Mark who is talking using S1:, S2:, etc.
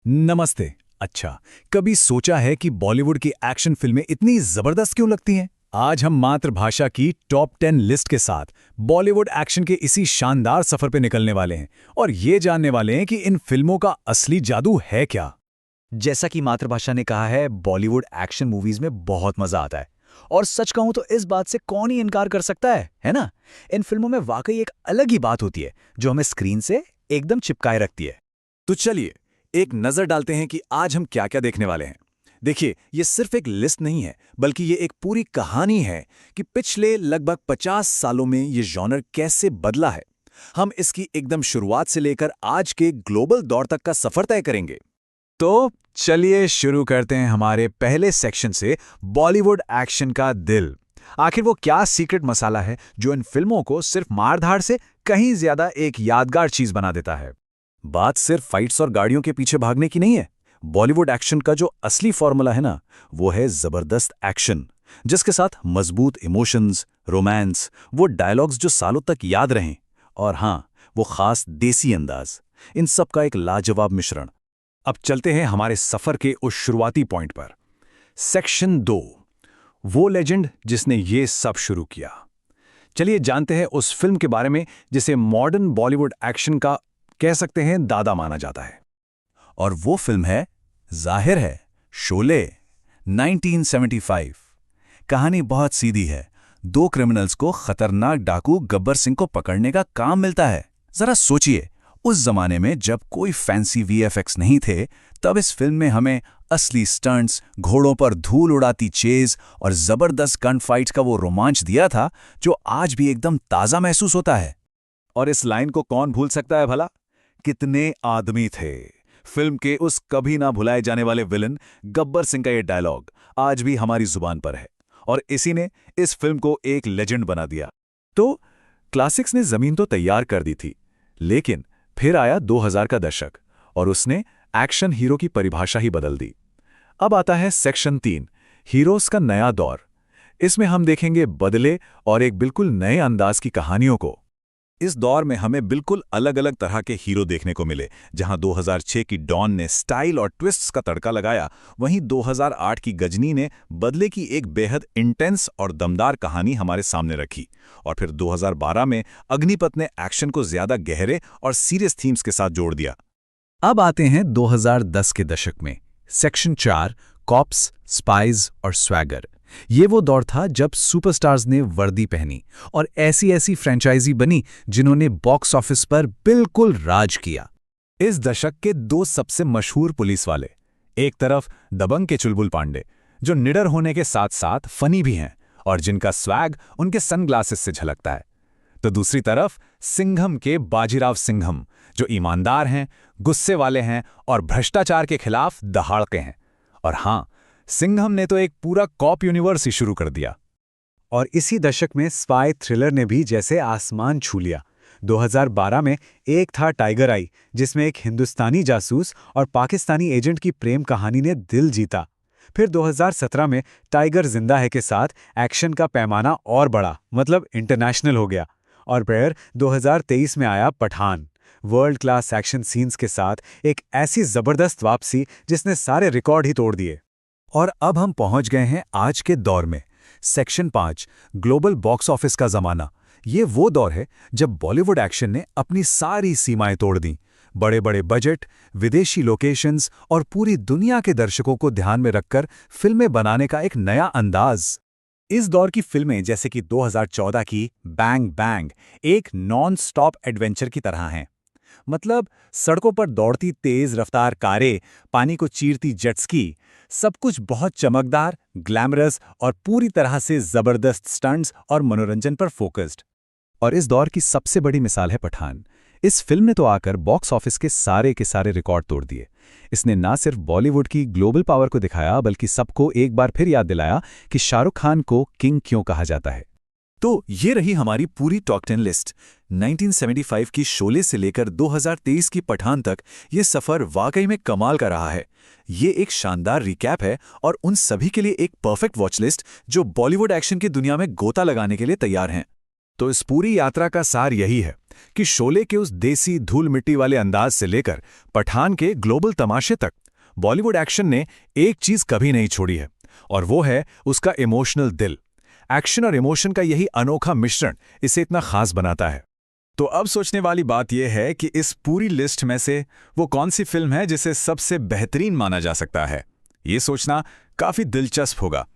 S1: नमस्ते। अच्छा, कभी सोचा है कि बॉलीवुड की एक्शन फिल्में इतनी जबरदस्त क्यों लगती हैं? आज हम मातृभाषा की टॉप 10 लिस्ट के साथ बॉलीवुड एक्शन के इसी शानदार सफर पे निकलने वाले हैं और ये जानने वाले हैं कि इन फिल्मों का असली जादू है क्या।
S2: जैसा कि मातृभाषा ने कहा है, बॉलीवुड एक्शन मूवीज में बहुत मजा आता है। और सच कहूं तो इस बात से कौन ही इनकार कर सकता है ना? इन फिल्मों में वाकई एक अलग ही बात होती है जो हमें स्क्रीन से एकदम चिपकाए रखती है।
S1: तो चलिए एक नजर डालते हैं कि आज हम क्या क्या देखने वाले हैं। देखिए, ये सिर्फ एक लिस्ट नहीं है, बल्कि ये एक पूरी कहानी है कि पिछले लगभग 50 सालों में ये जॉनर कैसे बदला है। हम इसकी एकदम शुरुआत से लेकर आज के ग्लोबल दौर तक का सफर तय करेंगे। तो चलिए शुरू करते हैं हमारे पहले सेक्शन से, बॉलीवुड एक्शन का दिल। आखिर वो क्या सीक्रेट मसाला है जो इन फिल्मों को सिर्फ मारधाड़ से कहीं ज्यादा एक यादगार चीज बना देता है? बात सिर्फ फाइट्स और गाड़ियों के पीछे भागने की नहीं है। बॉलीवुड एक्शन का जो असली फॉर्मूला है ना, वो है जबरदस्त एक्शन, जिसके साथ मजबूत इमोशंस, रोमांस, वो डायलॉग्स जो सालों तक याद रहें, और हाँ, वो खास देसी अंदाज। इन सब का एक लाजवाब मिश्रण। अब चलते हैं हमारे सफर के उस शुरुआती पॉइंट पर। सेक्शन 2, वो लेजेंड जिसने ये सब शुरू किया। चलिए जानते हैं उस फिल्म के बारे में जिसे मॉडर्न बॉलीवुड एक्शन का कह सकते हैं दादा माना जाता है। और वो फिल्म है, जाहिर है, शोले, 1975। कहानी बहुत सीधी है। दो क्रिमिनल्स को खतरनाक डाकू गब्बर सिंह को पकड़ने का काम मिलता है। जरा सोचिए, उस जमाने में जब कोई फैंसी वीएफएक्स नहीं थे, तब इस फिल्म में हमें असली स्टंट्स, घोड़ों पर धूल उड़ाती चेज और जबरदस्त गन फाइट्स का वो रोमांच दिया था जो आज भी एकदम ताजा महसूस होता है। और इस लाइन को कौन भूल सकता है भला? कितने आदमी थे। फिल्म के उस कभी ना भुलाए जाने वाले विलन गब्बर सिंह का ये डायलॉग आज भी हमारी जुबान पर है, और इसी ने इस फिल्म को एक लेजेंड बना दिया। तो क्लासिक्स ने जमीन तो तैयार कर दी थी, लेकिन फिर आया 2000 का दशक और उसने एक्शन हीरो की परिभाषा ही बदल दी। अब आता है सेक्शन 3, हीरोज का नया दौर। इसमें हम देखेंगे बदले और एक बिल्कुल नए अंदाज की कहानियों को। इस दौर में हमें बिल्कुल अलग अलग तरह के हीरो देखने को मिले। जहां 2006 की डॉन ने स्टाइल और ट्विस्ट्स का तड़का लगाया, वहीं 2008 की गजनी ने बदले की एक बेहद इंटेंस और दमदार कहानी हमारे सामने रखी। और फिर 2012 में अग्निपथ ने एक्शन को ज्यादा गहरे और सीरियस थीम्स के साथ जोड़ दिया। अब आते हैं 2010 के दशक में। सेक्शन 4, कॉप्स, स्पाइज और स्वैगर। ये वो दौर था जब सुपरस्टार्स ने वर्दी पहनी और ऐसी ऐसी फ्रेंचाइजी बनी जिन्होंने बॉक्स ऑफिस पर बिल्कुल राज किया। इस दशक के दो सबसे मशहूर पुलिस वाले, एक तरफ दबंग के चुलबुल पांडे, जो निडर होने के साथ साथ फनी भी हैं और जिनका स्वैग उनके सनग्लासेस से झलकता है, तो दूसरी तरफ सिंघम के बाजीराव सिंघम, जो ईमानदार हैं, गुस्से वाले हैं और भ्रष्टाचार के खिलाफ दहाड़ते हैं। और हाँ, सिंघम ने तो एक पूरा कॉप यूनिवर्स ही शुरू कर दिया। और इसी दशक में स्पाई थ्रिलर ने भी जैसे आसमान छू लिया। 2012 में एक था टाइगर आई, जिसमें एक हिंदुस्तानी जासूस और पाकिस्तानी एजेंट की प्रेम कहानी ने दिल जीता। फिर 2017 में टाइगर जिंदा है के साथ एक्शन का पैमाना और बढ़ा, मतलब इंटरनेशनल हो गया। और फिर 2023 में आया Pathaan, world class action scenes के साथ एक ऐसी जबरदस्त वापसी जिसने सारे रिकॉर्ड ही तोड़ दिए। और अब हम पहुंच गए हैं आज के दौर में। सेक्शन 5, ग्लोबल बॉक्स ऑफिस का जमाना। ये वो दौर है जब बॉलीवुड एक्शन ने अपनी सारी सीमाएं तोड़ दी। बड़े बड़े बजट, विदेशी लोकेशंस और पूरी दुनिया के दर्शकों को ध्यान में रखकर फिल्में बनाने का एक नया अंदाज। इस दौर की फिल्में जैसे कि 2014 की बैंग बैंग एक नॉन स्टॉप एडवेंचर की तरह हैं। मतलब सड़कों पर दौड़ती तेज रफ्तार कारें, पानी को चीरती जेट स्की, सब कुछ बहुत चमकदार, ग्लैमरस और पूरी तरह से जबरदस्त स्टंट्स और मनोरंजन पर फोकस्ड। और इस दौर की सबसे बड़ी मिसाल है पठान। इस फिल्म ने तो आकर बॉक्स ऑफिस के सारे रिकॉर्ड तोड़ दिए। इसने ना सिर्फ बॉलीवुड की ग्लोबल पावर को दिखाया, बल्कि सबको एक बार फिर याद दिलाया कि शाहरुख खान को किंग क्यों कहा जाता है। तो ये रही हमारी पूरी टॉप 10 लिस्ट। 1975 की शोले से लेकर 2023 की पठान तक ये सफर वाकई में कमाल का रहा है। ये एक शानदार रिकैप है और उन सभी के लिए एक परफेक्ट वॉच लिस्ट जो बॉलीवुड एक्शन की दुनिया में गोता लगाने के लिए तैयार हैं। तो इस पूरी यात्रा का सार यही है कि शोले के उस देसी धूल मिट्टी वाले अंदाज से लेकर पठान के ग्लोबल तमाशे तक बॉलीवुड एक्शन ने एक चीज कभी नहीं छोड़ी है, और वो है उसका इमोशनल दिल। एक्शन और इमोशन का यही अनोखा मिश्रण इसे इतना खास बनाता है। तो अब सोचने वाली बात यह है कि इस पूरी लिस्ट में से वो कौन सी फिल्म है जिसे सबसे बेहतरीन माना जा सकता है। ये सोचना काफी दिलचस्प होगा।